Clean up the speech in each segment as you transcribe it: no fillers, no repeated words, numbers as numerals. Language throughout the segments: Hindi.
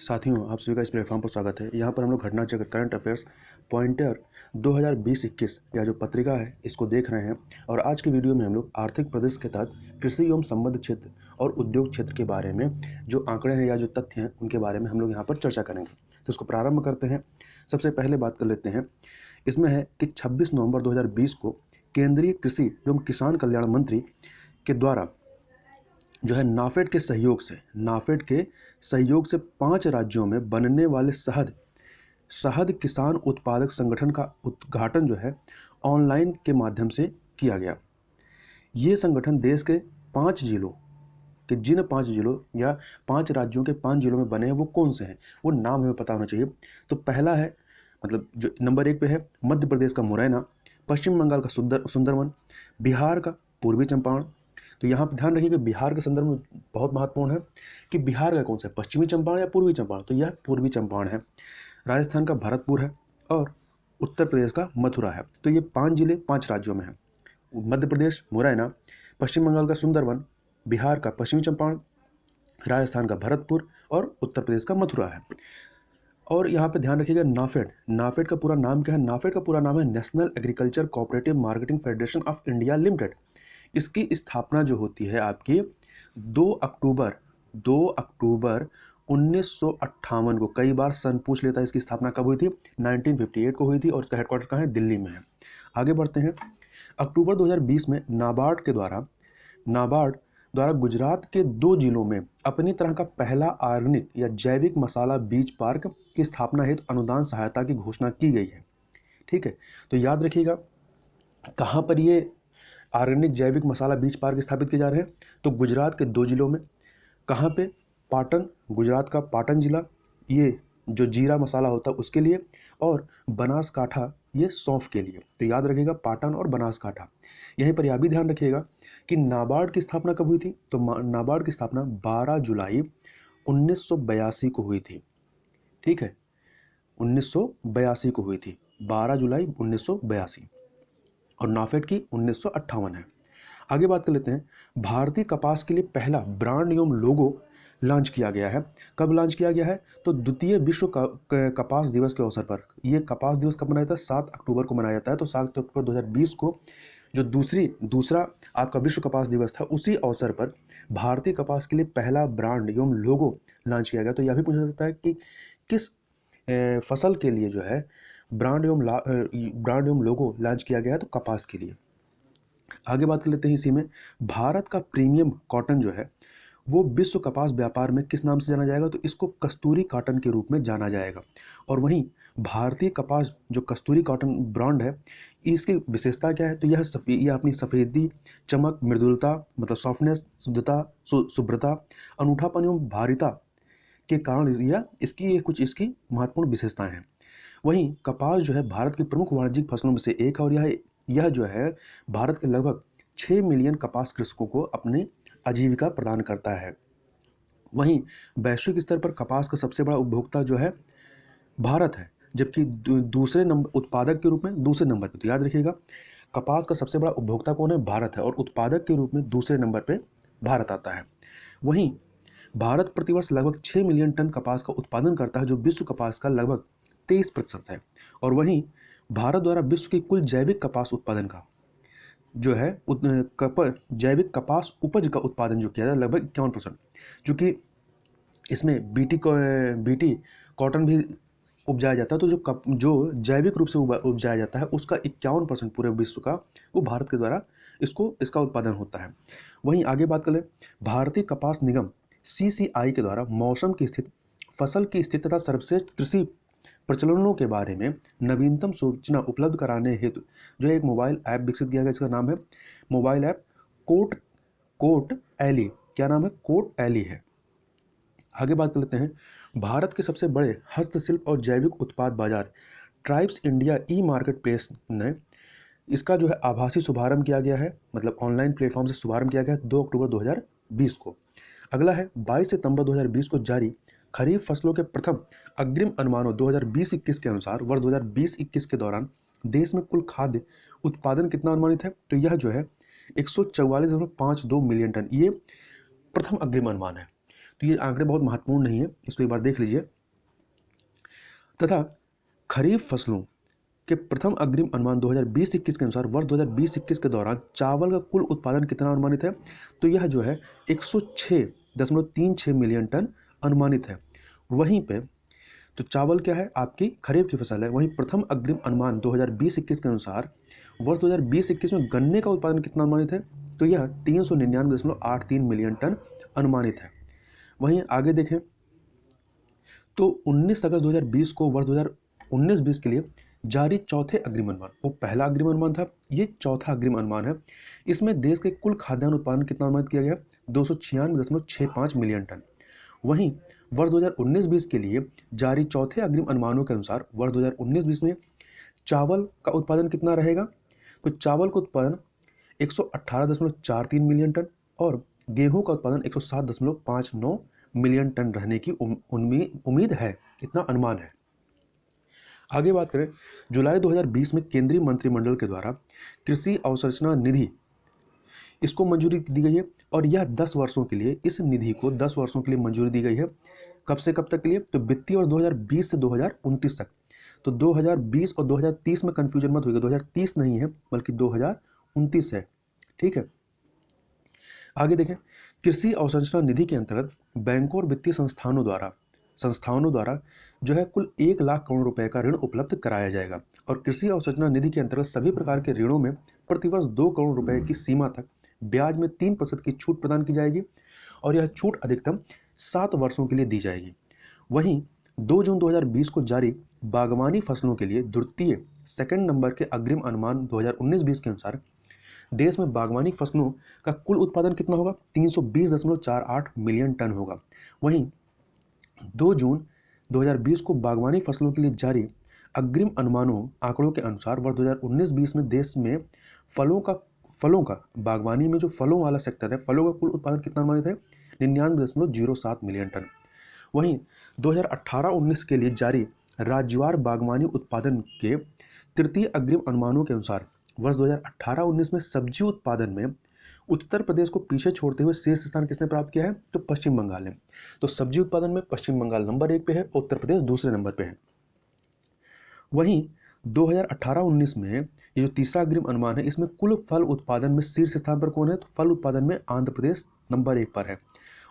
साथियों, आप सभी का इस प्लेटफॉर्म पर स्वागत है। यहाँ पर हम लोग घटना चक्र करंट अफेयर्स पॉइंटर 2020-21 या जो पत्रिका है इसको देख रहे हैं। और आज की वीडियो में हम लोग आर्थिक प्रदेश के तहत कृषि एवं संबद्ध क्षेत्र और उद्योग क्षेत्र के बारे में जो आंकड़े हैं या जो तथ्य हैं उनके बारे में हम लोग यहाँ पर चर्चा करेंगे। तो इसको प्रारंभ करते हैं। सबसे पहले बात कर लेते हैं, इसमें है कि 26 नवंबर 2020 को केंद्रीय कृषि एवं किसान कल्याण मंत्री के द्वारा जो है नाफेड के सहयोग से 5 राज्यों में बनने वाले शहद किसान उत्पादक संगठन का उद्घाटन जो है ऑनलाइन के माध्यम से किया गया। ये संगठन देश के 5 जिलों के जिन 5 जिलों या 5 राज्यों के 5 जिलों में बने हैं वो कौन से हैं, वो नाम हमें पता होना चाहिए। तो पहला है, मतलब जो नंबर 1 पे है, मध्य प्रदेश का मुरैना, पश्चिम बंगाल का सुंदरवन, बिहार का पूर्वी चंपारण। तो यहाँ पर ध्यान रखिए कि बिहार के संदर्भ में बहुत महत्वपूर्ण है कि बिहार का कौन सा है, पश्चिमी चंपारण या पूर्वी चंपारण। तो यह पूर्वी चंपारण है। राजस्थान का भरतपुर है और उत्तर प्रदेश का मथुरा है। तो ये 5 जिले 5 राज्यों में हैं। मध्य प्रदेश मुरैना, पश्चिम बंगाल का सुंदरवन, बिहार का पश्चिमी चंपारण, राजस्थान का भरतपुर और उत्तर प्रदेश का मथुरा है। और यहाँ पे ध्यान रखिएगा नाफेड का पूरा नाम क्या है। नाफेड का पूरा नाम है national agriculture cooperative marketing federation of India limited. इसकी स्थापना जो होती है आपकी 2 अक्टूबर 1958 को। कई बार सन पूछ लेता है इसकी स्थापना कब हुई थी, 1958 को हुई थी। और इसका हेडक्वार्टर कहाँ है, दिल्ली में है। आगे बढ़ते हैं। अक्टूबर 2020 में नाबार्ड द्वारा गुजरात के 2 जिलों में अपनी तरह का पहला ऑर्गेनिक या जैविक मसाला बीज पार्क की स्थापना हेतु अनुदान सहायता की घोषणा की गई है। ठीक है, तो याद रखिएगा कहाँ पर ये ऑर्गेनिक जैविक मसाला बीज पार्क स्थापित किए जा रहे हैं। तो गुजरात के 2 जिलों में। कहाँ पे, पाटन, गुजरात का पाटन जिला, ये जो जीरा मसाला होता है उसके लिए, और बनासकाठा ये सौंफ के लिए। तो याद रखिएगा पाटन और बनासकाठा। यहीं पर यह भी ध्यान रखिएगा कि नाबार्ड की स्थापना कब हुई थी। तो नाबार्ड की स्थापना 12 जुलाई 1982 को हुई थी। ठीक है, 1982 को हुई थी, 12 जुलाई 1982। और नाफेड की 1958 है। आगे बात कर लेते हैं। भारतीय कपास के लिए पहला ब्रांड एवं लोगो लॉन्च किया गया है। कब लॉन्च किया गया है, तो द्वितीय विश्व कपास दिवस के अवसर पर। ये कपास दिवस कब मनाया जाता है, 7 अक्टूबर को मनाया जाता है। तो 7 अक्टूबर 2020 को जो दूसरा आपका विश्व कपास दिवस था, उसी अवसर पर भारतीय कपास के लिए पहला ब्रांड एवं लोगो लॉन्च किया गया। तो यह भी पूछा जा सकता है कि किस फसल के लिए जो है ब्रांड एवं लोगो लॉन्च किया गया है, तो कपास के लिए। आगे बात कर लेते हैं इसी में। भारत का प्रीमियम कॉटन जो है वो विश्व कपास व्यापार में किस नाम से जाना जाएगा, तो इसको कस्तूरी कॉटन के रूप में जाना जाएगा। और वहीं भारतीय कपास जो कस्तूरी कॉटन ब्रांड है, इसकी विशेषता क्या है, तो यह अपनी सफ़ेदी, चमक, मृदुलता मतलब सॉफ्टनेस, शुद्धता, शुभ्रता, अनूठापन एवं भारिता के कारण यह कुछ इसकी महत्वपूर्ण विशेषताएं हैं। वहीं कपास जो है भारत की प्रमुख वाणिज्यिक फसलों में से एक है। और यह जो है भारत के लगभग 6 मिलियन कपास कृषकों को अपनी आजीविका प्रदान करता है। वहीं वैश्विक स्तर पर कपास का सबसे बड़ा उपभोक्ता जो है भारत है, जबकि दूसरे नंबर उत्पादक के रूप में दूसरे नंबर पर। तो याद रखिएगा कपास का सबसे बड़ा उपभोक्ता कौन है, भारत है, और उत्पादक के रूप में दूसरे नंबर पे भारत आता है। वहीं भारत प्रतिवर्ष लगभग 6 मिलियन टन कपास का उत्पादन करता है, जो विश्व कपास का लगभग 23% है। और वहीं भारत द्वारा विश्व की कुल जैविक कपास उत्पादन का जो है जैविक कपास उपज का उत्पादन जो किया जाता है लगभग 51%। चूँकि इसमें बीटी कॉटन भी उपजाया जाता है, तो जो जैविक रूप से उपजाया जाता है उसका 51% पूरे विश्व का वो भारत के द्वारा इसका उत्पादन होता है। वहीं आगे बात कर लें, भारतीय कपास निगम CCI के द्वारा मौसम की स्थिति, फसल की स्थिति तथा सर्वश्रेष्ठ कृषि प्रचलनों के बारे में नवीनतम सूचना उपलब्ध कराने हेतु जो एक मोबाइल ऐप विकसित किया गया। इसका नाम है मोबाइल ऐप कोट एली। क्या नाम है, कोट एली है। आगे बात कर लेते हैं। भारत के सबसे बड़े हस्तशिल्प और जैविक उत्पाद बाजार ट्राइब्स इंडिया ई मार्केट प्लेस ने इसका जो है आभासी शुभारंभ किया गया है, मतलब ऑनलाइन प्लेटफॉर्म से शुभारंभ किया गया है 2 अक्टूबर 2020 को। अगला है 22 सितंबर 2020 को जारी खरीफ फसलों के प्रथम अग्रिम अनुमानों 2020-21 के अनुसार वर्ष 2020-21 के दौरान देश में कुल खाद्य उत्पादन कितना अनुमानित है, तो यह जो है 144.52 मिलियन टन, ये प्रथम अग्रिम अनुमान है। तो ये आंकड़े बहुत महत्वपूर्ण नहीं है, इसको एक बार देख लीजिए। तथा खरीफ फसलों के प्रथम अग्रिम अनुमान 2020-21 के अनुसार वर्ष 2020-21 के दौरान चावल का कुल उत्पादन कितना अनुमानित है? तो यह जो है 106.36 मिलियन टन अनुमानित है। वहीं पे तो चावल क्या है, आपकी खरीफ की फसल है। वहीं प्रथम अग्रिम अनुमान 2020-21 के अनुसार वर्ष 2020-21 में गन्ने का उत्पादन कितना अनुमानित है? तो यह 399.83 मिलियन टन अनुमानित है। वहीं आगे देखें तो 19 अगस्त 2020 को वर्ष 2019-20 के लिए जारी चौथे अग्रिम अनुमान, वो पहला अग्रिम अनुमान था, ये चौथा अग्रिम अनुमान है। इसमें देश के कुल खाद्यान्न उत्पादन कितना अनुमानित किया गया? 296.65 मिलियन टन। वहीं वर्ष 2019-20 के लिए जारी चौथे अग्रिम अनुमानों के अनुसार वर्ष 2019-20 में चावल का उत्पादन कितना रहेगा? तो चावल का उत्पादन 118.43 मिलियन टन और गेहूं का उत्पादन 107.59 मिलियन टन रहने की उम्मीद है, इतना अनुमान है। आगे बात करें, जुलाई 2020 में केंद्रीय मंत्रिमंडल के द्वारा कृषि अवसंरचना निधि, इसको मंजूरी दी गई है और यह 10 वर्षों के लिए, इस निधि को 10 वर्षों के लिए मंजूरी दी गई है। कब से कब तक के लिए? तो वित्तीय वर्ष 2020 से 2029 तक। तो 2020 और 2030 में कंफ्यूजन मत होगा, 2030 नहीं है बल्कि 2029 है, ठीक है। आगे देखें, कृषि अवसंरचना निधि के अंतर्गत बैंकों और वित्तीय संस्थानों द्वारा जो है कुल 1 लाख करोड़ रुपए का ऋण उपलब्ध कराया जाएगा और कृषि अवसंरचना निधि के अंतर्गत सभी प्रकार के ऋणों में प्रतिवर्ष 2 करोड़ रुपए की सीमा तक ब्याज में 3% की छूट प्रदान की जाएगी और यह छूट अधिकतम 7 वर्षों के लिए दी जाएगी। वहीं 2 जून 2020 को जारी बागवानी फसलों के लिए द्वितीय सेकंड नंबर के अग्रिम अनुमान 2019-20 के अनुसार देश में बागवानी फसलों का कुल उत्पादन कितना होगा? 320.48 मिलियन टन होगा। वहीं 2 जून 2020 को बागवानी फसलों के लिए जारी अग्रिम अनुमानों आंकड़ों के अनुसार वर्ष 2019-20 में देश में फलों का बागवानी में जो फलों वाला सेक्टर है, फलों का कुल उत्पादन कितना अनुमानित है? 99.07 मिलियन टन। वहीं 2018-19 के लिए जारी राज्यवार बागवानी उत्पादन के तृतीय अग्रिम अनुमानों के अनुसार वर्ष 2018-19 में सब्जी उत्पादन में उत्तर प्रदेश को पीछे छोड़ते हुए शीर्ष स्थान किसने प्राप्त किया है? तो पश्चिम बंगाल ने। तो सब्जी उत्पादन में पश्चिम बंगाल नंबर 1 पे है, उत्तर प्रदेश दूसरे नंबर पे है। वहीं 2018-19 में ये जो तीसरा अग्रिम अनुमान है, इसमें कुल फल उत्पादन में शीर्ष स्थान पर कौन है? तो फल उत्पादन में आंध्र प्रदेश नंबर 1 पर है।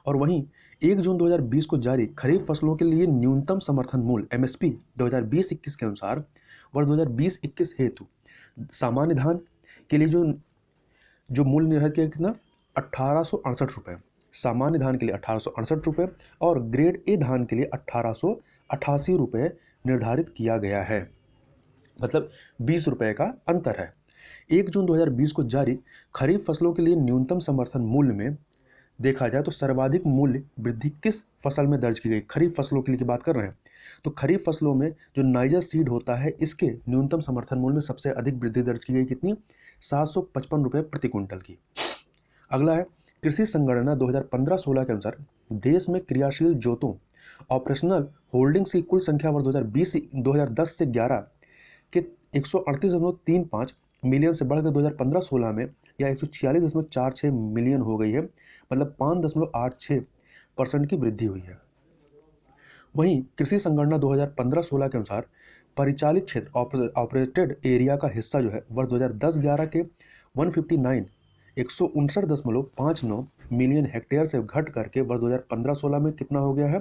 और वहीं 1 जून 2020 को जारी खरीफ फसलों के लिए न्यूनतम समर्थन मूल्य MSP 2020-21 के अनुसार वर्ष 2020-21 हेतु सामान्य धान के लिए जो मूल्य निर्धारित किया कितना? 1868 रुपये, सामान्य धान के लिए 1868 रुपये और ग्रेड ए धान के लिए 1888 रुपये निर्धारित किया गया है, मतलब 20 रुपये का अंतर है। 1 जून 2020 को जारी खरीफ फसलों के लिए न्यूनतम समर्थन मूल्य में देखा जाए तो सर्वाधिक मूल्य वृद्धि किस फसल में दर्ज की गई? खरीफ फसलों के लिए की बात कर रहे हैं, तो खरीफ फसलों में जो नाइजर सीड होता है, इसके न्यूनतम समर्थन मूल्य में सबसे अधिक वृद्धि दर्ज की गई, कितनी? 755 रुपये प्रति क्विंटल की। अगला है कृषि संगणना 2015-16 के अनुसार देश में क्रियाशील जोतों ऑपरेशनल होल्डिंग्स की कुल संख्या वर्ष 2010 से 11 के 138.35 मिलियन से बढ़कर 2015-16 में या 146.46 मिलियन हो गई है, मतलब 5.86% की वृद्धि हुई है। वहीं कृषि संगणना 2015-16 के अनुसार परिचालित क्षेत्र ऑपरेटेड एरिया का हिस्सा जो है वर्ष 2010-11 के 159.59 मिलियन हेक्टेयर से घट करके वर्ष 2015-16 में कितना हो गया है?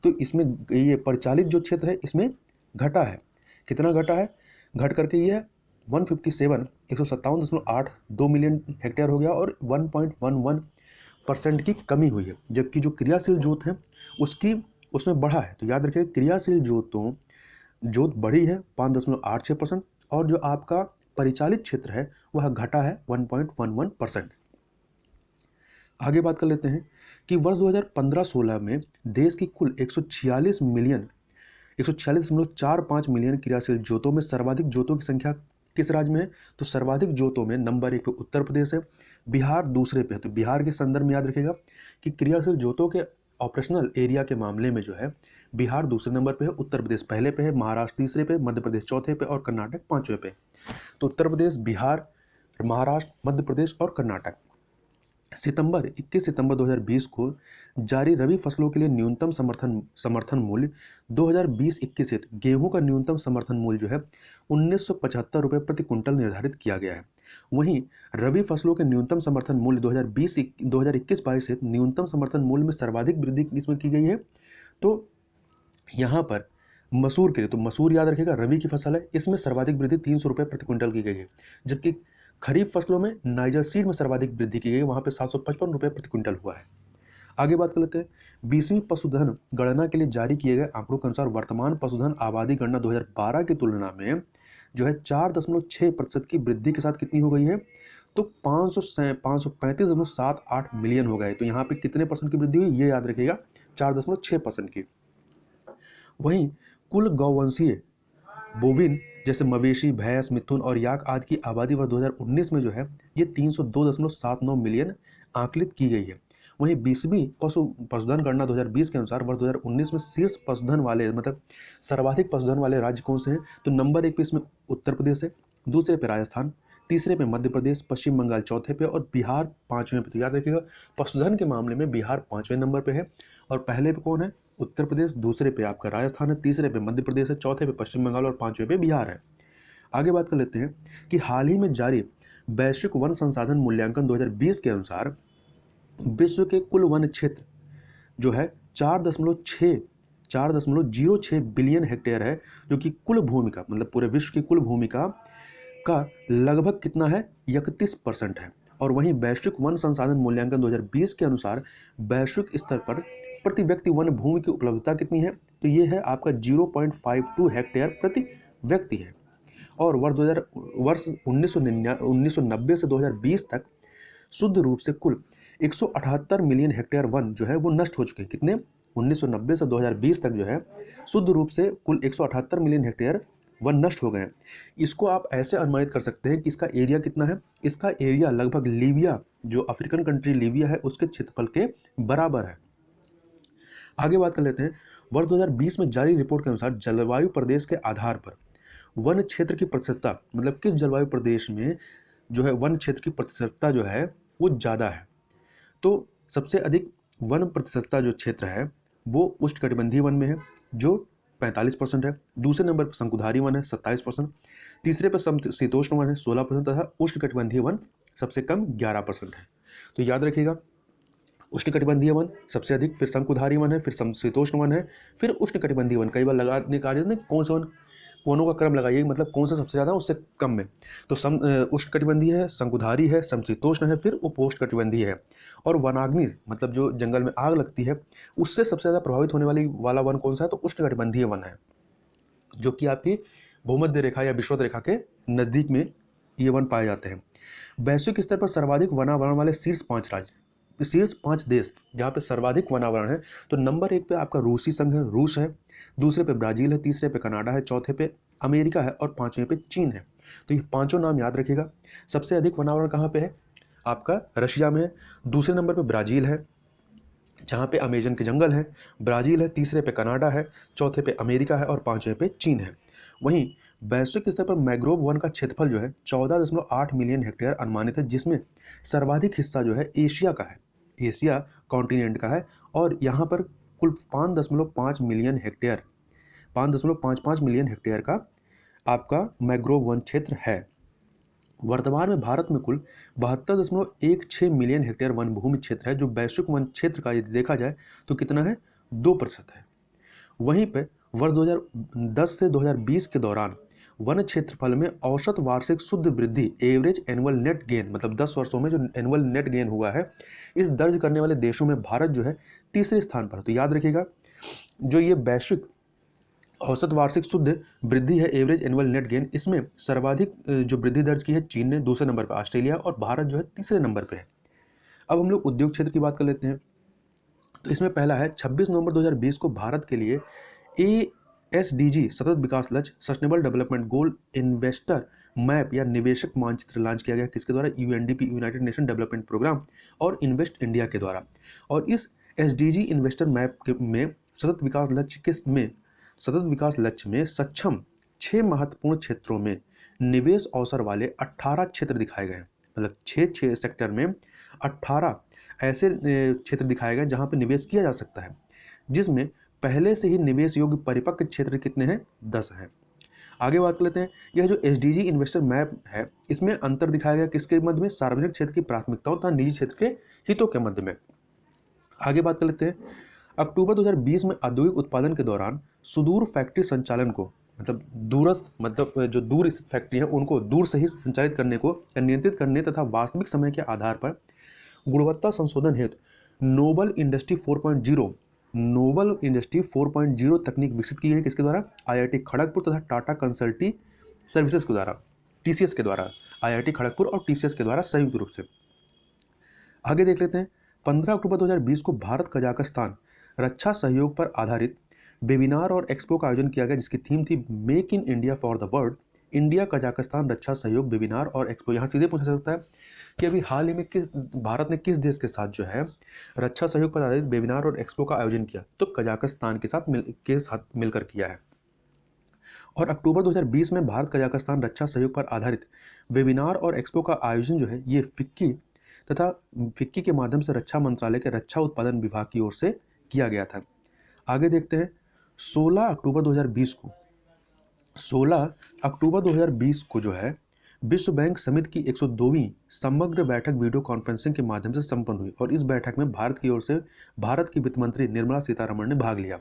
तो इसमें ये परिचालित जो क्षेत्र है इसमें घटा है। कितना घटा है? घट करके ये 157.82 मिलियन हेक्टेयर हो गया और 1.11% की कमी हुई है। जबकि जो क्रियाशील जोत है उसमें बढ़ा है। तो याद रखिए, क्रियाशील जोत बढ़ी है 5.86% और जो आपका परिचालित क्षेत्र है वह घटा है 1.11%। आगे बात कर लेते हैं कि वर्ष 2015-16 में देश की कुल 146.45 मिलियन क्रियाशील जोतों में सर्वाधिक जोतों की संख्या किस राज्य में है? तो सर्वाधिक जोतों में नंबर 1 पे उत्तर प्रदेश है, बिहार दूसरे पे है। तो बिहार के संदर्भ में याद रखिएगा कि क्रियाशील जोतों के ऑपरेशनल एरिया के मामले में जो है बिहार दूसरे नंबर पे है, उत्तर प्रदेश पहले पे है, महाराष्ट्र तीसरे पे, मध्य प्रदेश चौथे पे और कर्नाटक 5वें पे। तो उत्तर प्रदेश, बिहार, महाराष्ट्र, मध्य प्रदेश और कर्नाटक 21 सितंबर 2020 को जारी रबी फसलों के लिए न्यूनतम समर्थन मूल्य 2020-21 से गेहूं का न्यूनतम समर्थन मूल्य जो है 1975 रुपये प्रति कुंटल निर्धारित किया गया है। वहीं रबी फसलों के न्यूनतम समर्थन मूल्य 2021-22 से न्यूनतम समर्थन मूल्य में सर्वाधिक वृद्धि इसमें की गई है। तो यहाँ पर मसूर के लिए, तो मसूर याद रखिएगा रबी की फसल है, इसमें सर्वाधिक वृद्धि 300 रुपये प्रति क्विंटल की गई है। जबकि खरीफ फसलों में नाइजर सीड में सर्वाधिक वृद्धि की गई है, वहाँ पे 755 रुपये प्रति क्विंटल हुआ है। आगे बात कर लेते हैं 20वीं पशुधन गणना के लिए जारी किए गए आंकड़ों के अनुसार वर्तमान पशुधन आबादी गणना 2012 की तुलना में जो है 4.6% की वृद्धि के साथ कितनी हो गई है, तो 535.78 मिलियन हो गए। तो यहाँ पे कितने परसेंट की वृद्धि हुई ये याद रखिएगा, 4.6% की। वहीं कुल गौवंशीय बोविन जैसे मवेशी, भैंस, मिथुन और याक आदि की आबादी वर्ष 2019 में जो है ये 302.79 मिलियन आकलित की गई है। वहीं 20वीं पशुधन गणना 2020 के अनुसार वर्ष 2019 में शीर्ष पशुधन वाले, मतलब सर्वाधिक पशुधन वाले राज्य कौन से हैं, तो नंबर 1 पे इसमें उत्तर प्रदेश है, दूसरे पे राजस्थान, तीसरे पे मध्य प्रदेश, पश्चिम बंगाल चौथे पे और बिहार 5वें पे। तो याद रखिएगा पशुधन के मामले में बिहार 5वें नंबर पे है और पहले पे कौन है, उत्तर प्रदेश, दूसरे पे आपका राजस्थान है, तीसरे पे मध्य प्रदेश है, चौथे पे पश्चिम बंगाल और 5वें पे बिहार है। आगे बात कर लेते हैं कि हाल ही में जारी वैश्विक वन संसाधन मूल्यांकन 2020 के अनुसार विश्व के कुल वन क्षेत्र जो है 4.06 बिलियन हेक्टेयर है, जो कि कुल भूमि का, मतलब पूरे विश्व की कुल भूमि का लगभग कितना है, 31% है। और वहीं वैश्विक वन संसाधन मूल्यांकन 2020 के अनुसार वैश्विक स्तर पर प्रति व्यक्ति वन भूमि की उपलब्धता कितनी है, तो ये है आपका 0.52 हेक्टेयर प्रति व्यक्ति है। और वर्ष 1990 से 2020 तक शुद्ध रूप से कुल 178 मिलियन हेक्टेयर वन जो है वो नष्ट हो चुके हैं। कितने, 1990 से 2020 तक जो है शुद्ध रूप से कुल 178 मिलियन हेक्टेयर वन नष्ट हो गए हैं। इसको आप ऐसे अनुमानित कर सकते हैं कि इसका एरिया कितना है, इसका एरिया लगभग लीबिया, जो अफ्रीकन कंट्री लीबिया है, उसके क्षेत्रफल के बराबर है। आगे बात कर लेते हैं वर्ष 2020 में जारी रिपोर्ट के अनुसार जलवायु प्रदेश के आधार पर वन क्षेत्र की प्रतिशतता, मतलब किस जलवायु प्रदेश में जो है वन क्षेत्र की प्रतिशतता जो है वो ज़्यादा है। तो सबसे अधिक वन प्रतिशतता जो क्षेत्र है वो उष्णकटिबंधीय वन में है जो 45% है, दूसरे नंबर पर शंकुधारी वन है 27%, तीसरे पर समशीतोष्ण वन है 16% तथा उष्णकटिबंधीय वन सबसे कम 11% है। तो याद रखिएगा उष्णकटिबंधीय वन सबसे अधिक, फिर शंकुधारी वन है, फिर समशीतोष्ण वन है, फिर उष्णकटिबंधीय वन। कई बार लगाने का कि कौन सा वन, कोनों का क्रम लगाइए, मतलब कौन सा सबसे ज़्यादा उससे कम में। तो उष्णकटिबंधीय है, शंकुधारी है, समशीतोष्ण है, फिर उपोष्णकटिबंधीय है। और वनाग्नि, मतलब जो जंगल में आग लगती है उससे सबसे ज़्यादा प्रभावित होने वाला वन कौन सा है, तो उष्णकटिबंधीय वन है, जो कि आपकी भूमध्य रेखा या विषुवत रेखा के नज़दीक में ये वन पाए जाते हैं। वैश्विक स्तर पर सर्वाधिक वनावरण वाले शीर्ष 5 राज्य, शीर्ष 5 देश जहाँ पे सर्वाधिक वनावरण है, तो नंबर 1 पे आपका रूसी संघ है, रूस है, दूसरे पे ब्राज़ील है, तीसरे पे कनाडा है, चौथे पे अमेरिका है और 5वें पे चीन है। तो ये पांचों नाम याद रखिएगा। सबसे अधिक वनावरण कहाँ पे है, आपका रशिया में है, दूसरे नंबर पे ब्राज़ील है जहाँ पे अमेजन के जंगल हैं, ब्राज़ील है, तीसरे पे कनाडा है, चौथे पे अमेरिका है और 5वें पे चीन है। वहीं वैश्विक स्तर पर मैंग्रोव वन का क्षेत्रफल जो है 14.8 मिलियन हेक्टेयर अनुमानित है, जिसमें सर्वाधिक हिस्सा जो है एशिया का है, एशिया कॉन्टिनेंट का है। और यहाँ पर कुल 5.5 मिलियन हेक्टेयर, 5.55 मिलियन हेक्टेयर का आपका मैंग्रोव वन क्षेत्र है। वर्तमान में भारत में कुल 72.16 मिलियन हेक्टेयर वन भूमि क्षेत्र है, जो वैश्विक वन क्षेत्र का यदि देखा जाए तो कितना है, 2% है। वहीं पे वर्ष 2010 से 2020 के दौरान वन क्षेत्रफल में औसत वार्षिक शुद्ध वृद्धि, एवरेज एनुअल नेट गेन, मतलब 10 वर्षों में जो एनुअल नेट गेन हुआ है, इस दर्ज करने वाले देशों में भारत जो है तीसरे स्थान पर है। तो याद रखिएगा जो ये वैश्विक औसत वार्षिक शुद्ध वृद्धि है, एवरेज एनुअल नेट गेन, इसमें सर्वाधिक जो वृद्धि दर्ज की है चीन ने, दूसरे नंबर पर ऑस्ट्रेलिया और भारत जो है तीसरे नंबर पर है। अब हम लोग उद्योग क्षेत्र की बात कर लेते हैं। तो इसमें पहला है 26 नवंबर 2020 को भारत के लिए ASDG सतत विकास लक्ष्य sustainable development goal investor map या निवेशक मानचित्र लॉन्च किया गया, किसके द्वारा, UNDP, united nation development programme और इन्वेस्ट इंडिया के द्वारा। और इस SDG इन्वेस्टर मैप में सतत विकास लक्ष्य में सक्षम 6 महत्वपूर्ण क्षेत्रों में निवेश अवसर वाले 18 क्षेत्र दिखाए गए हैं, मतलब 6 सेक्टर में 18 ऐसे क्षेत्र दिखाए गए जहां पे निवेश किया जा सकता है, जिसमें पहले से ही निवेश योग्य परिपक्व क्षेत्र कितने हैं, 10 हैं। आगे बात कर लेते हैं, यह जो एसडीजी इन्वेस्टर मैप है, इसमें अंतर दिखाया गया किसके मध्य में, सार्वजनिक क्षेत्र की प्राथमिकताओं तथा निजी क्षेत्र के हितों के मध्य में। आगे बात कर लेते हैं, अक्टूबर 2020 में औद्योगिक उत्पादन के दौरान सुदूर फैक्ट्री संचालन को, मतलब दूरस्थ, मतलब जो दूर फैक्ट्री है उनको दूर से ही संचालित करने को या नियंत्रित करने तथा वास्तविक समय के आधार पर गुणवत्ता संशोधन हेतु नोबल इंडस्ट्री 4.0 तकनीक विकसित की है, किसके द्वारा, आईआईटी खड़गपुर तथा टाटा कंसल्टी सर्विसेज के द्वारा, टीसीएस के द्वारा, आईआईटी खड़गपुर और टीसीएस के द्वारा संयुक्त रूप से। आगे देख लेते हैं, 15 अक्टूबर 2020 को भारत कजाकिस्तान रक्षा सहयोग पर आधारित वेबिनार और एक्सपो का आयोजन किया गया, जिसकी थीम थी make in India for the world, India Kazakhstan रक्षा सहयोग वेबिनार और एक्सपो। यहाँ सीधे पूछा जा सकता है कि अभी हाल ही में भारत ने किस देश के साथ जो है रक्षा सहयोग पर आधारित वेबिनार और एक्सपो का आयोजन किया, तो कजाकिस्तान के साथ मिलकर किया है। और अक्टूबर 2020 में भारत कजाकिस्तान रक्षा सहयोग पर आधारित वेबिनार और एक्सपो का आयोजन जो है ये फिक्की के माध्यम से रक्षा मंत्रालय के रक्षा उत्पादन विभाग की ओर से किया गया था। आगे देखते हैं, 16 अक्टूबर 2020 को जो है विश्व बैंक समिति की 102वीं समग्र बैठक वीडियो कॉन्फ्रेंसिंग के माध्यम से संपन्न हुई और इस बैठक में भारत की ओर से भारत की वित्त मंत्री निर्मला सीतारमण ने भाग लिया।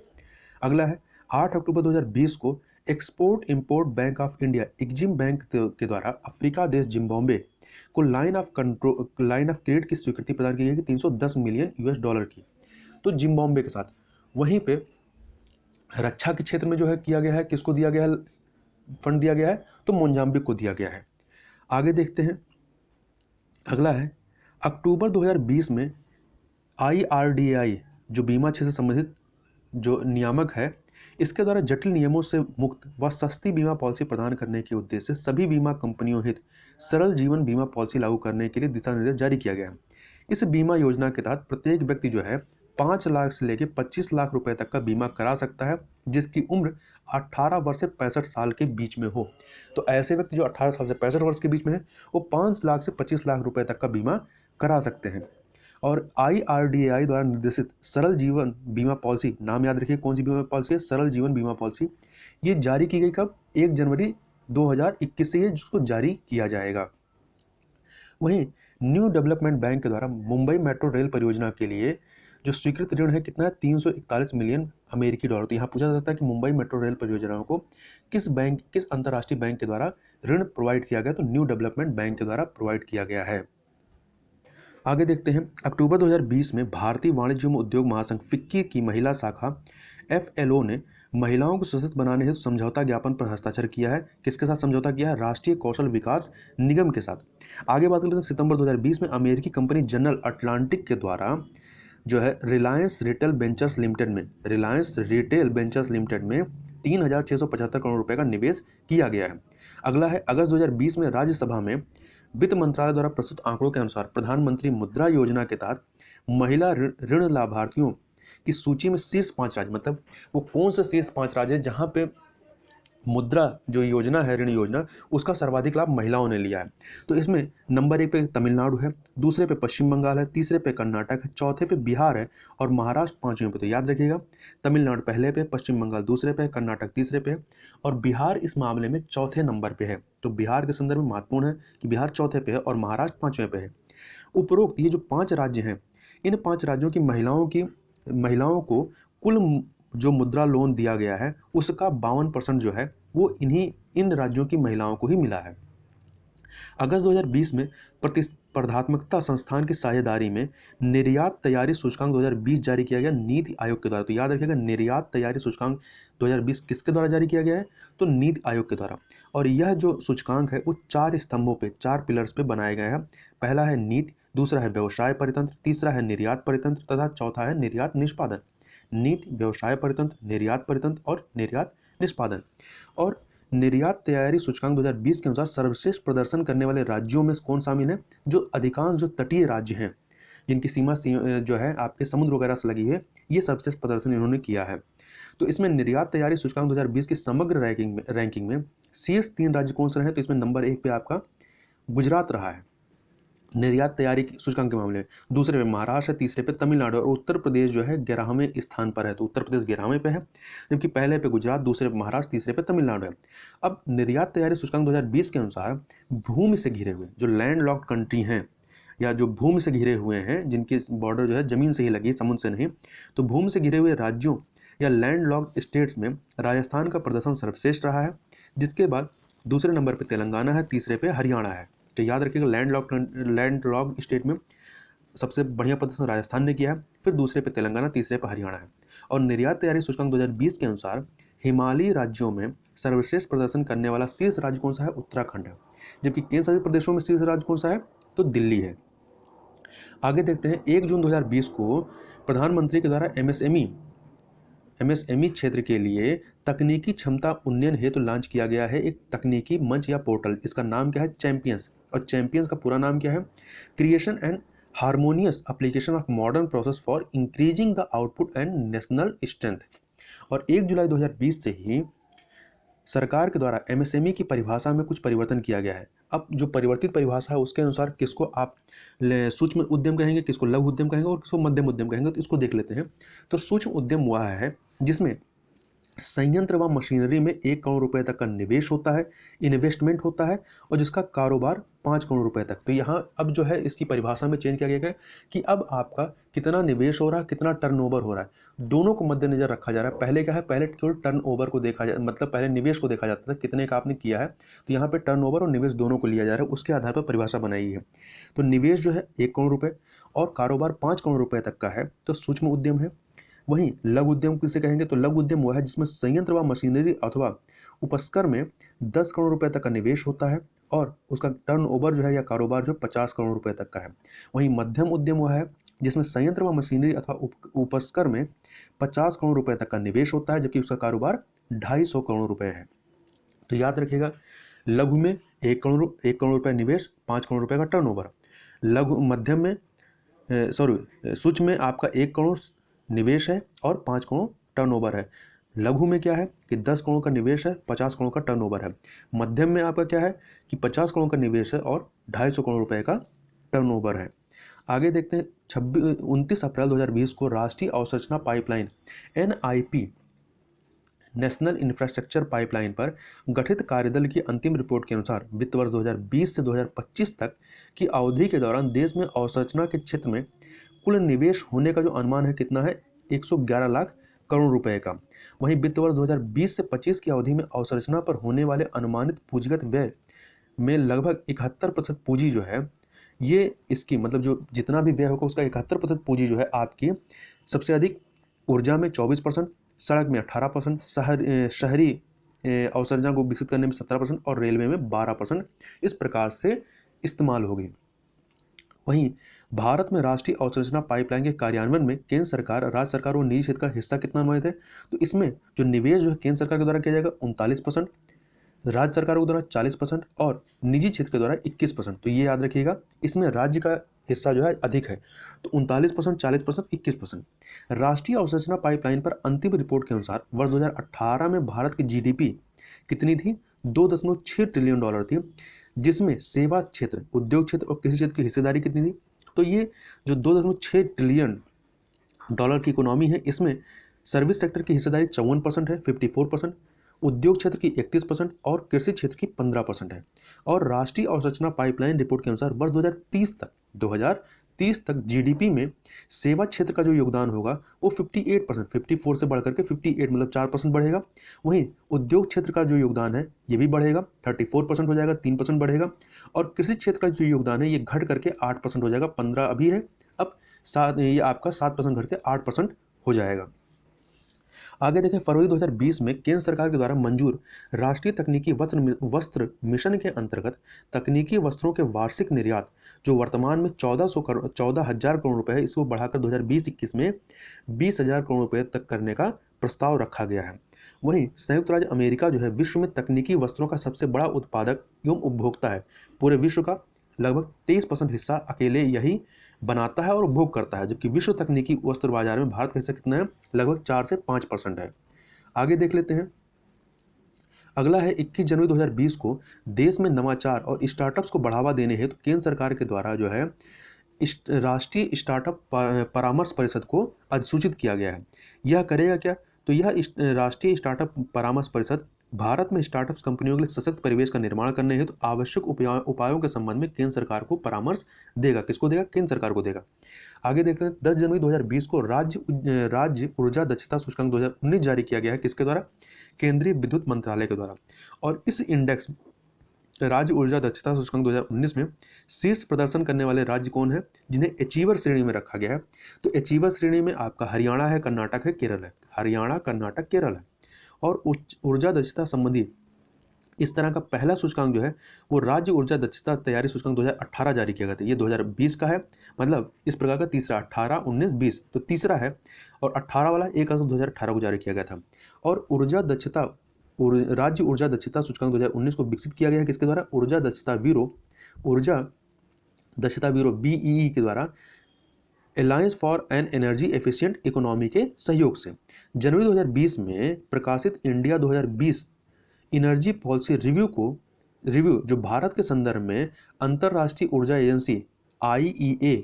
अगला है 8 अक्टूबर 2020 को export import bank of India EXIM bank के द्वारा अफ्रीका देश जिम्बाब्वे को लाइन ऑफ क्रेडिट की स्वीकृति प्रदान की गई 310 मिलियन US डॉलर की। तो जिम्बाब्वे के साथ वहीं पे रक्षा के क्षेत्र में जो है किया गया है, किसको दिया गया है, फंड दिया गया है, तो मोजाम्बिक को दिया गया है। आगे देखते हैं, अगला है अक्टूबर 2020 में IRDAI जो बीमा क्षेत्र से संबंधित जो नियामक है, इसके द्वारा जटिल नियमों से मुक्त व सस्ती बीमा पॉलिसी प्रदान करने के उद्देश्य से सभी बीमा कंपनियों हित सरल जीवन बीमा पॉलिसी लागू करने के लिए दिशा निर्देश जारी किया गया है। इस बीमा योजना के तहत प्रत्येक व्यक्ति जो है 5 लाख से लेकर 25 लाख रुपए तक का बीमा करा सकता है, जिसकी उम्र 18 वर्ष से 65 साल के बीच में हो। तो ऐसे व्यक्ति जो 18 साल से 65 वर्ष के बीच में है वो 5 लाख से 25 लाख रुपए तक का बीमा करा सकते हैं। और IRDAI द्वारा निर्देशित सरल जीवन बीमा पॉलिसी, नाम याद रखिए कौन सी बीमा पॉलिसी है, सरल जीवन बीमा पॉलिसी, ये जारी की गई कब, 1 जनवरी 2021 से ये जिसको जारी किया जाएगा। वहीं न्यू डेवलपमेंट बैंक के द्वारा मुंबई मेट्रो रेल परियोजना के लिए जो स्वीकृत ऋण है कितना है, 341 मिलियन अमेरिकी डॉलर। तो यहाँ पूछा जाता है कि मुंबई मेट्रो रेल परियोजनाओं को किस अंतर्राष्ट्रीय बैंक के द्वारा ऋण प्रोवाइड किया गया, तो न्यू डेवलपमेंट बैंक के द्वारा प्रोवाइड किया गया है। आगे देखते हैं, अक्टूबर 2020 में भारतीय वाणिज्य एवं उद्योग महासंघ फिक्की की महिला शाखा FLO ने महिलाओं को सशक्त बनाने हेतु समझौता ज्ञापन पर हस्ताक्षर किया है। किसके साथ समझौता किया है, राष्ट्रीय कौशल विकास निगम के साथ। आगे बात करते हैं, सितंबर 2020 में अमेरिकी कंपनी जनरल अटलांटिक के द्वारा जो है रिलायंस रिटेल वेंचर्स लिमिटेड में 3,675 करोड़ रुपए का निवेश किया गया है। अगला है, अगस्त 2020 में राज्यसभा में वित्त मंत्रालय द्वारा प्रस्तुत आंकड़ों के अनुसार प्रधानमंत्री मुद्रा योजना के तहत महिला ऋण लाभार्थियों की सूची में शीर्ष 5 राज्य, मतलब वो कौन से शीर्ष 5 राज्य है जहां पे मुद्रा जो योजना है, ऋण योजना, उसका सर्वाधिक लाभ महिलाओं ने लिया है। तो इसमें नंबर 1 पे तमिलनाडु है, दूसरे पे पश्चिम बंगाल है, तीसरे पे कर्नाटक है, चौथे पे बिहार है और महाराष्ट्र 5वें पे। तो याद रखिएगा, तमिलनाडु पहले पे, पश्चिम बंगाल दूसरे पे, कर्नाटक तीसरे पे और बिहार इस मामले में चौथे नंबर पे है। तो बिहार के संदर्भ में महत्वपूर्ण है कि बिहार चौथे पे है और महाराष्ट्र 5वें पे है। उपरोक्त ये जो 5 राज्य हैं, इन 5 राज्यों की महिलाओं को कुल जो मुद्रा लोन दिया गया है उसका 52% जो है वो इन राज्यों की महिलाओं को ही मिला है। अगस्त 2020 में प्रतिस्पर्धात्मकता संस्थान की साझेदारी में निर्यात तैयारी सूचकांक 2020 जारी किया गया नीति आयोग के द्वारा। तो याद रखिएगा, निर्यात तैयारी सूचकांक 2020 किसके द्वारा जारी किया गया है, तो नीति आयोग के द्वारा। और यह जो सूचकांक है वो 4 स्तंभों पे, 4 पिलर्स पे बनाया गया है। पहला है नीति, दूसरा है व्यवसाय परितंत्र, तीसरा है निर्यात परितंत्र तथा चौथा है निर्यात निष्पादन। नीति, व्यवसाय परितंत्र, निर्यात परितंत्र और निर्यात निष्पादन। और निर्यात तैयारी सूचकांक 2020 के अनुसार सर्वश्रेष्ठ प्रदर्शन करने वाले राज्यों में कौन शामिल है, जो अधिकांश जो तटीय राज्य हैं जिनकी सीमा जो है आपके समुद्र वगैरह से लगी है, ये सर्वश्रेष्ठ प्रदर्शन इन्होंने किया है। तो इसमें निर्यात तैयारी सूचकांक 2020 की समग्र रैंकिंग में शीर्ष 3 राज्य कौन से रहे, तो इसमें नंबर 1 पे आपका गुजरात रहा है, निर्यात तैयारी की सूचकांक के मामले में। दूसरे पे महाराष्ट्र है, तीसरे पे तमिलनाडु और उत्तर प्रदेश जो है 11वें स्थान पर है। तो उत्तर प्रदेश 11वें पे है, जबकि पहले पे गुजरात, दूसरे पे महाराष्ट्र, तीसरे पे तमिलनाडु है। अब निर्यात तैयारी सूचकांक 2020 के अनुसार भूमि से घिरे हुए जो लैंड लॉक्ड कंट्री हैं या जो भूमि से घिरे हुए हैं, जिनकी बॉर्डर जो है जमीन से ही लगी है, समुद्र से नहीं, तो भूमि से घिरे हुए राज्यों या लैंड लॉक्ड स्टेट्स में राजस्थान का प्रदर्शन सर्वश्रेष्ठ रहा है, जिसके बाद दूसरे नंबर पर तेलंगाना है, तीसरे पे हरियाणा है। तो याद रखिएगा लैंड लॉक्ड स्टेट में सबसे बढ़िया प्रदर्शन राजस्थान ने किया है, फिर दूसरे पे तेलंगाना, तीसरे पे हरियाणा है। और निर्यात तैयारी सूचकांक 2020 के अनुसार हिमालयी राज्यों में सर्वश्रेष्ठ प्रदर्शन करने वाला शीर्ष राज्य कौन सा है? उत्तराखंड है। जबकि केंद्र शासित प्रदेशों में शीर्ष राज्य कौन सा है? तो दिल्ली है। आगे देखते हैं, 1 जून 2020 को प्रधानमंत्री के द्वारा एमएसएमई क्षेत्र के लिए तकनीकी क्षमता उन्नयन हेतु लॉन्च किया गया है एक तकनीकी मंच या पोर्टल। इसका नाम क्या है? चैंपियंस। और चैंपियंस का पूरा नाम क्या है? Creation and harmonious application of modern process for increasing the output and national strength. और 1 जुलाई 2020 से ही सरकार के द्वारा एमएसएमई की परिभाषा में कुछ परिवर्तन किया गया है। अब जो परिवर्तित परिभाषा है उसके अनुसार किसको आप सूक्ष्म उद्यम कहेंगे, किसको लघु उद्यम कहेंगे और किसको मध्यम उद्यम कहेंगे, तो इसको देख लेते हैं। तो सूक्ष्म उद्यम वह है जिसमें संयंत्र व मशीनरी में 1 करोड़ रुपए तक का निवेश होता है, इन्वेस्टमेंट होता है, और जिसका कारोबार 5 करोड़ रुपए तक। तो यहाँ अब जो है इसकी परिभाषा में चेंज किया गया है कि अब आपका कितना निवेश हो रहा है, कितना टर्नओवर हो रहा है, दोनों को मद्देनजर रखा जा रहा है। पहले क्या है? पहले केवल टर्नओवर को देखा जा, मतलब पहले निवेश को देखा जाता था, कितने का आपने किया है। तो यहाँ पे टर्नओवर और निवेश दोनों को लिया जा रहा है, उसके आधार पर परिभाषा बनाई है। तो निवेश जो है 1 करोड़ रुपए और कारोबार 5 करोड़ रुपए तक का है, तो सूक्ष्म उद्यम है। वहीं लघु उद्यम किसे कहेंगे? तो लघु उद्यम वह है जिसमें संयंत्र व मशीनरी अथवा उपस्कर में 10 करोड़ रुपए तक का निवेश होता है और उसका टर्नओवर जो है या कारोबार जो 50 करोड़ रुपए तक का है। वहीं मध्यम उद्यम वह है जिसमें संयंत्र व मशीनरी अथवा उपस्कर में 50 करोड़ रुपए तक का निवेश होता है, जबकि उसका कारोबार 250 करोड़ रुपए है। तो याद रखिएगा, लघु में 1 करोड़ रुपए निवेश, 5 करोड़ रुपए का टर्नओवर। लघु मध्यम में सूक्ष्म में आपका 1 करोड़ निवेश है और 5 करोड़ टर्नओवर है। लघु में क्या है कि 10 करोड़ का निवेश है, 50 करोड़ का टर्नओवर है। मध्यम में आपका क्या है कि 50 करोड़ का निवेश है और 250 करोड़ रुपए का टर्नओवर है। आगे देखते हैं, 29 अप्रैल 2020 को राष्ट्रीय अवसंरचना pipeline NIP national infrastructure pipeline पर गठित कार्यदल की अंतिम रिपोर्ट के अनुसार वित्त वर्ष 2020 से 2025 तक की अवधि के दौरान देश में अवसंरचना के क्षेत्र में कुल निवेश होने का जो अनुमान है कितना है? 111 लाख करोड़ रुपए का। वहीं वित्त वर्ष 2020 से 25 की अवधि में अवसंरचना पर होने वाले अनुमानित पूंजीगत व्यय में लगभग 71% पूंजी जो है, ये इसकी मतलब जो जितना भी व्यय होगा उसका 71% पूंजी जो है आपकी सबसे अधिक ऊर्जा में 24%, सड़क में 18%, शहरी अवसंरचना को विकसित करने में 17% और रेलवे में 12% इस प्रकार से इस्तेमाल होगी। वहीं भारत में राष्ट्रीय अवसंरचना पाइपलाइन के कार्यान्वयन में केंद्र सरकार, राज्य सरकार और निजी क्षेत्र का हिस्सा कितना अनुमानित है? तो इसमें जो निवेश जो है केंद्र सरकार के द्वारा किया जाएगा 39%, राज्य सरकारों के द्वारा 40% और निजी क्षेत्र के द्वारा 21%। तो ये याद रखिएगा, इसमें राज्य का हिस्सा जो है अधिक है। तो 39%, 40%, 21%। राष्ट्रीय अवसंरचना पाइपलाइन पर अंतिम रिपोर्ट के अनुसार वर्ष 2018 में भारत की GDP कितनी थी? 2.6 ट्रिलियन डॉलर थी, जिसमें सेवा क्षेत्र, उद्योग क्षेत्र और कृषि क्षेत्र की हिस्सेदारी कितनी थी? तो ये जो 2.6 ट्रिलियन डॉलर की इकोनॉमी है, इसमें सर्विस सेक्टर की हिस्सेदारी 54% है, 54%, उद्योग क्षेत्र की 31% और कृषि क्षेत्र की 15% है। और राष्ट्रीय अवसंरचना पाइपलाइन रिपोर्ट के अनुसार वर्ष 2030 तक GDP में सेवा क्षेत्र का जो योगदान होगा वो 58%, 54 से बढ़कर के 58 मतलब 4% बढ़ेगा। वहीं उद्योग क्षेत्र का जो योगदान है ये भी बढ़ेगा, 34% हो जाएगा, 3% बढ़ेगा। और कृषि क्षेत्र का जो योगदान है ये घट करके 8% हो जाएगा, 15 अभी है, अब ये आपका 7% घट के 8% हो जाएगा। आगे देखें, फरवरी 2020 में केंद्र सरकार के द्वारा मंजूर राष्ट्रीय तकनीकी वस्त्र मिशन के अंतर्गत तकनीकी वस्त्रों के वार्षिक निर्यात जो वर्तमान में 14,000 करोड़ रुपए है, इसको बढ़ाकर 2020-21 में 20,000 करोड़ रुपए तक करने का प्रस्ताव रखा गया है। वहीं संयुक्त राज्य अमेरिका जो है विश्व में तकनीकी वस्त्रों का सबसे बड़ा उत्पादक एवं उपभोक्ता है। पूरे विश्व का लगभग 23% हिस्सा अकेले यही बनाता है और उपभोग करता है, जबकि विश्व तकनीकी वस्त्र बाजार में भारत का हिस्सा कितना है? लगभग 4 से 5% है। आगे देख लेते हैं, अगला है 21 जनवरी 2020 को देश में नवाचार और स्टार्टअप्स को बढ़ावा देने हेतु केंद्र सरकार के द्वारा जो है राष्ट्रीय स्टार्टअप परामर्श परिषद को अधिसूचित किया गया है। यह करेगा क्या? तो यह राष्ट्रीय स्टार्टअप परामर्श परिषद भारत में स्टार्टअप्स कंपनियों के लिए सशक्त परिवेश का निर्माण करने हेतु आवश्यक उपायों के संबंध में केंद्र सरकार को परामर्श देगा। किसको देगा? केंद्र सरकार को देगा। आगे देखते हैं 10 जनवरी 2020 को राज्य ऊर्जा दक्षता सूचकांक 2019 जारी किया गया है। किसके द्वारा? केंद्रीय विद्युत मंत्रालय के द्वारा। और इस इंडेक्स राज्य ऊर्जा दक्षता सूचकांक 2019 में शीर्ष प्रदर्शन करने वाले राज्य कौन है, जिन्हें अचीवर श्रेणी में रखा गया है? तो अचीवर श्रेणी में आपका हरियाणा है, कर्नाटक है, केरल है। हरियाणा, कर्नाटक, केरल है। और ऊर्जा दक्षता संबंधी इस तरह का पहला सूचकांक जो है वो राज्य ऊर्जा दक्षता तैयारी सूचकांक 2018 जारी किया गया था। ये 2020 का है, मतलब इस प्रकार का तीसरा 18, 19, 20 तो तीसरा है। और 18 वाला 1 अगस्त 2018 को जारी किया गया था। और राज्य ऊर्जा दक्षता सूचकांक 2019 को विकसित किया गया है। किसके द्वारा? ऊर्जा दक्षता ब्यूरो BEE के द्वारा alliance for an energy efficient economy के सहयोग से। जनवरी 2020 में प्रकाशित इंडिया 2020 एनर्जी पॉलिसी रिव्यू जो भारत के संदर्भ में अंतर्राष्ट्रीय ऊर्जा एजेंसी IEA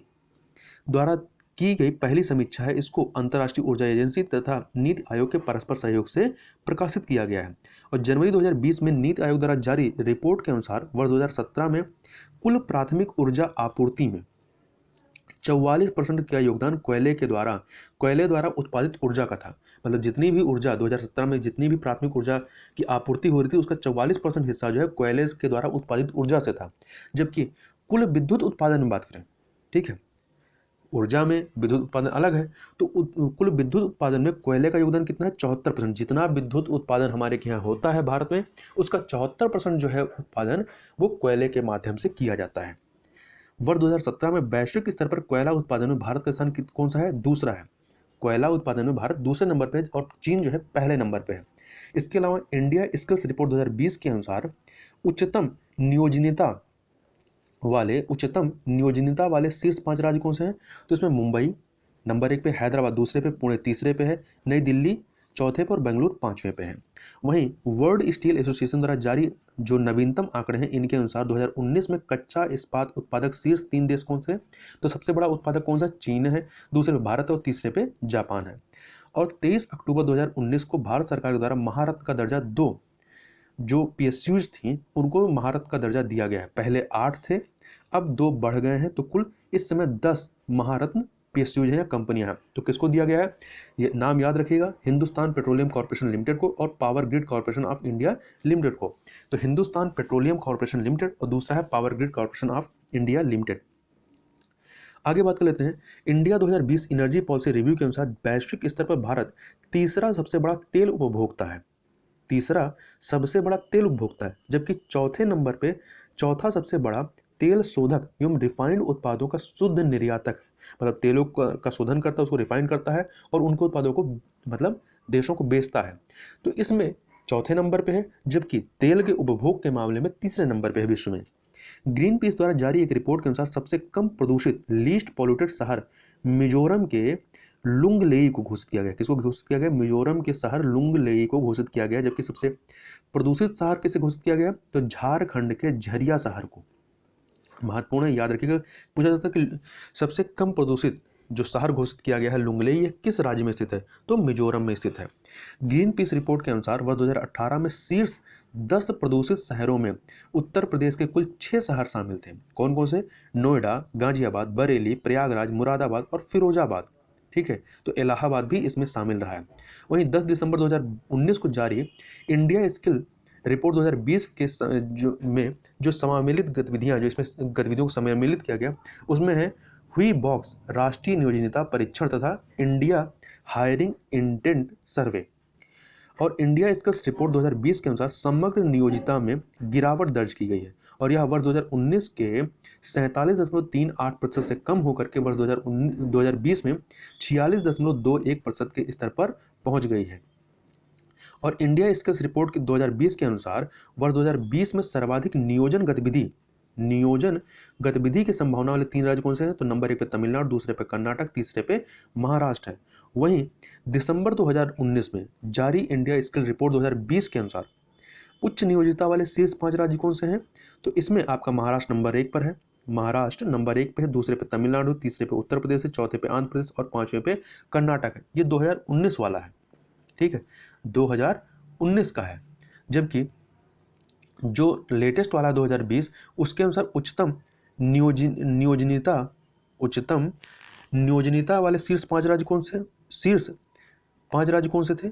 द्वारा की गई पहली समीक्षा है, इसको अंतर्राष्ट्रीय ऊर्जा एजेंसी तथा नीति आयोग के परस्पर सहयोग से प्रकाशित किया गया है। और जनवरी 2020 में नीति आयोग द्वारा जारी रिपोर्ट के अनुसार वर्ष 2017 में कुल प्राथमिक ऊर्जा आपूर्ति में 44% का योगदान कोयले द्वारा उत्पादित ऊर्जा का था। मतलब जितनी भी ऊर्जा 2017 में जितनी भी प्राथमिक ऊर्जा की आपूर्ति हो रही थी उसका 44% हिस्सा जो है कोयले के द्वारा उत्पादित ऊर्जा से था। जबकि कुल विद्युत उत्पादन में बात करें, ठीक है, ऊर्जा में विद्युत उत्पादन अलग है, तो कुल विद्युत उत्पादन में कोयले का योगदान कितना है? 74%। जितना विद्युत उत्पादन हमारे यहाँ होता है भारत में, उसका 74% जो है उत्पादन वो कोयले के माध्यम से किया जाता है। वर्ष 2017 में वैश्विक स्तर पर कोयला उत्पादन में भारत का स्थान कौन सा है? दूसरा है। कोयला उत्पादन में भारत दूसरे नंबर पे है और चीन जो है पहले नंबर पे है। इसके अलावा इंडिया स्किल्स रिपोर्ट 2020 के अनुसार उच्चतम नियोजनीयता वाले शीर्ष 5 राज्य कौन से हैं? तो इसमें मुंबई नंबर 1 पे, हैदराबाद दूसरे पे, पुणे तीसरे पे है, नई दिल्ली चौथे पर, बेंगलुरु 5वें पे है। वहीं वर्ल्ड स्टील एसोसिएशन द्वारा जारी जो नवीनतम आंकड़े हैं इनके अनुसार 2019 में कच्चा इस्पात उत्पादक शीर्ष 3 देश कौन से हैं? तो सबसे बड़ा उत्पादक कौन सा? चीन है, दूसरे पे भारत है और तीसरे पे जापान है। और 23 अक्टूबर 2019 को भारत सरकार के द्वारा महारत्न का दर्जा 2 जो PSUs थी उनको महारत्न का दर्जा दिया गया है। पहले 8 थे, अब 2 बढ़ गए हैं, तो कुल इस समय 10 महारत्न PSUs है या कंपनियां हैं। तो किसको दिया गया है? ये नाम याद रखिएगा, हिंदुस्तान पेट्रोलियम कॉर्पोरेशन लिमिटेड को और power grid corporation of India limited को। तो हिंदुस्तान पेट्रोलियम कॉर्पोरेशन लिमिटेड और दूसरा है power grid corporation of India limited. आगे बात कर लेते हैं इंडिया 2020 एनर्जी पॉलिसी रिव्यू के अनुसार वैश्विक स्तर पर भारत तीसरा सबसे बड़ा तेल उपभोक्ता है। तीसरा सबसे बड़ा तेल उपभोक्ता है, जबकि चौथे नंबर पे चौथा सबसे बड़ा तेल शोधक एवं रिफाइंड उत्पादों का शुद्ध निर्यातक है। मतलब तेलों का शोधन करता है, उसको रिफाइन करता है और उनको उत्पादों को मतलब देशों को बेचता है। तो इसमें चौथे नंबर पे है, जबकि तेल के उपभोग के मामले में तीसरे नंबर पे है विश्व में। ग्रीन पीस द्वारा जारी एक रिपोर्ट के अनुसार सबसे कम प्रदूषित लीस्ट पॉल्यूटेड शहर मिजोरम के लुंगलेई को घोषित किया गया। किसको घोषित किया गया? मिजोरम के शहर लुंगलेई को घोषित किया गया। जबकि सबसे प्रदूषित शहर किसे घोषित किया गया? तो झारखंड के झरिया शहर को। महत्वपूर्ण है, याद रखिएगा, पूछा जाता है कि सबसे कम प्रदूषित जो शहर घोषित किया गया है लुंगलेई, ये किस राज्य में स्थित है? तो मिजोरम में स्थित है। ग्रीन पीस रिपोर्ट के अनुसार वर्ष 2018 में शीर्ष 10 प्रदूषित शहरों में उत्तर प्रदेश के कुल 6 शहर शामिल थे। कौन कौन से? नोएडा, गाजियाबाद, बरेली, प्रयागराज, मुरादाबाद और फिरोजाबाद। ठीक है, तो इलाहाबाद भी इसमें शामिल रहा है। वहीं 10 दिसंबर 2019 को जारी इंडिया स्किल रिपोर्ट 2020 के जो सम्मिलित गतिविधियां जो इसमें गतिविधियों को सम्मिलित किया गया उसमें है हुई बॉक्स राष्ट्रीय नियोजनीयता परीक्षण तथा इंडिया हायरिंग इंटेंट सर्वे। और इंडिया स्किल्स रिपोर्ट 2020 के अनुसार समग्र नियोजिता में गिरावट दर्ज की गई है और यह वर्ष 2019 के 47.38% से कम होकर के वर्ष 2020 में 46.21% के स्तर पर पहुंच गई है। और इंडिया स्किल्स रिपोर्ट के 2020 के अनुसार वर्ष 2020 में सर्वाधिक नियोजन गतिविधि की संभावना वाले 3 राज्य कौन से हैं? तो नंबर 1 पे तमिलनाडु, दूसरे पे कर्नाटक, तीसरे पे महाराष्ट्र है। वहीं दिसंबर 2019 में जारी इंडिया स्किल रिपोर्ट 2020 के अनुसार उच्च नियोजितता वाले शीर्ष 5 राज्य कौन से हैं? तो इसमें आपका महाराष्ट्र नंबर 1 पर है, महाराष्ट्र नंबर 1 पे है, दूसरे पे तमिलनाडु, तीसरे पे उत्तर प्रदेश है, चौथे पे आंध्र प्रदेश और पांचवें पे कर्नाटक है। ये 2019 वाला है, ठीक है, 2019 का है। जबकि जो लेटेस्ट वाला 2020 उसके अनुसार उच्चतम नियोजनीयता वाले शीर्ष 5 राज्य कौन से? शीर्ष 5 राज्य कौन से थे?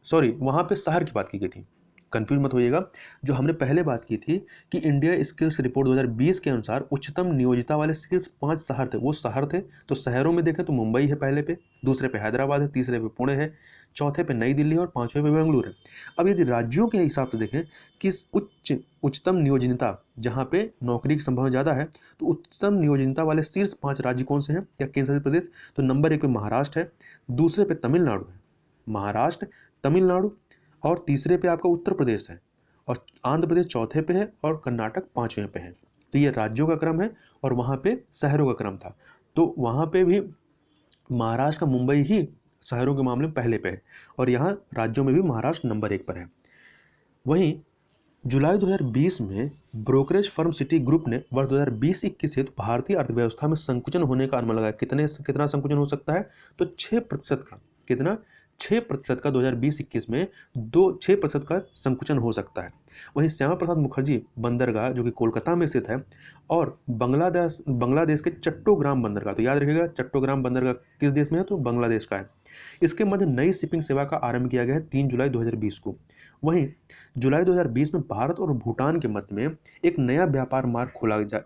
सॉरी, वहां पे शहर की बात की गई थी, कंफ्यूज मत होइएगा। जो हमने पहले बात की थी कि इंडिया स्किल्स रिपोर्ट 2020 के अनुसार उच्चतम नियोजिता वाले शीर्ष 5 शहर थे, वो शहर थे। तो शहरों में देखें तो मुंबई है पहले पे, दूसरे पे हैदराबाद है, तीसरे पे पुणे है, चौथे पे नई दिल्ली और पांचवें पे बेंगलुरु है। अब यदि राज्यों के हिसाब से देखें कि उच्चतम नियोजनीयता जहाँ पे नौकरी की संभावना ज़्यादा है, तो उच्चतम नियोजनीयता वाले शीर्ष 5 राज्य कौन से हैं या केंद्र शासित प्रदेश? तो नंबर 1 पे महाराष्ट्र है, दूसरे पे तमिलनाडु है, महाराष्ट्र, तमिलनाडु, और तीसरे पे आपका उत्तर प्रदेश है, और आंध्र प्रदेश चौथे पे है, और कर्नाटक पांचवें पे है। तो ये राज्यों का क्रम है और वहाँ पे शहरों का क्रम था। तो वहाँ पे भी महाराष्ट्र का मुंबई ही शहरों के मामले में पहले पे है, और यहाँ राज्यों में भी महाराष्ट्र नंबर 1 पर है। वहीं जुलाई 2020 में ब्रोकरेज फर्म सिटी ग्रुप ने वर्ष 2020-21 हेतु भारतीय अर्थव्यवस्था में संकुचन होने का अनुमान लगाया। कितना संकुचन हो सकता है? तो 6% का। कितना? 6% का 2020-21 में 6% का संकुचन हो सकता है। वहीं श्यामा प्रसाद मुखर्जी बंदरगाह जो कि कोलकाता में स्थित है, और बांग्लादेश के चट्टोग्राम बंदरगाह, तो याद रखिएगा चट्टोग्राम बंदरगाह किस देश में है? तो बांग्लादेश का है। इसके मध्य नई शिपिंग सेवा का आरंभ किया गया है 3 जुलाई 2020 को। वहीं जुलाई 2020 में भारत और भूटान के मध्य में एक नया व्यापार मार्ग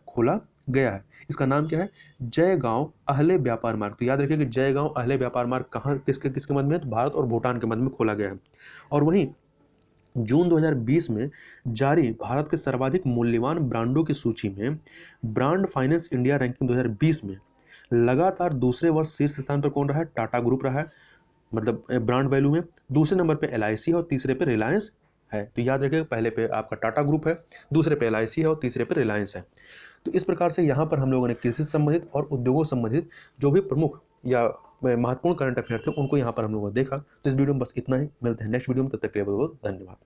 खोला गया है। इसका नाम क्या है? जयगांव अहले व्यापार मार्ग। तो याद रखिए कि जयगांव अहले व्यापार मार्ग कहाँ किसके मध्य में? तो भारत और भूटान के मध्य में खोला गया है। और वहीं जून 2020 में जारी भारत के सर्वाधिक मूल्यवान ब्रांडों की सूची में ब्रांड फाइनेंस इंडिया रैंकिंग 2020 में लगातार दूसरे वर्ष शीर्ष स्थान पर कौन रहा है? टाटा ग्रुप रहा है, मतलब ब्रांड वैल्यू में। दूसरे नंबर पे LIC है और तीसरे पे रिलायंस है। तो याद रखिएगा पहले पे आपका टाटा ग्रुप है, दूसरे पे LIC है और तीसरे पे रिलायंस है। तो इस प्रकार से यहाँ पर हम लोगों ने कृषि से संबंधित और उद्योगों से संबंधित जो भी प्रमुख या महत्वपूर्ण करंट अफेयर थे उनको यहाँ पर हम लोगों ने देखा। तो इस वीडियो में बस इतना ही, मिलते हैं नेक्स्ट वीडियो में, तब तक के लिए बहुत बहुत धन्यवाद।